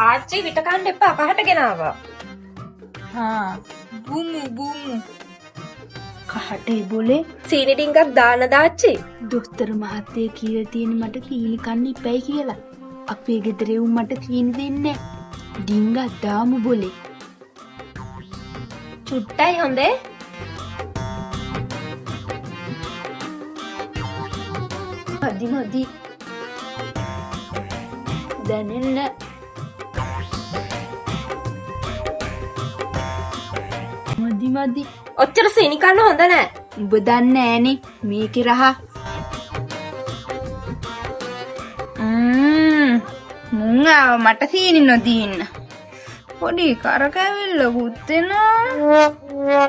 ආච්චි විට කන්න එපා කහට ගෙනාවා. බුමු බුමු කහටේ බොලේ සීනි ඩිංගක් දාන්න දාච්චි. දොස්තර මහත්තයා කියලා තියෙන මට සීනි කන්න ඉපයි කියලා. අපේ ගෙදර උන් මට සීනි දෙන්නේ නැහැ. ඩිංගක් දාමු බොලේ. චුට්ටයි හොඳේ. මදි දැනෙන්න මදි ඔච්චර සීනි කන්න හොඳ නෑ. උඹ දන්නේ නෑනේ මේකේ රහ. මුං ආව මට සීනි නොදීන්න. පොඩි කරකැවිල්ලකුත් එනවා.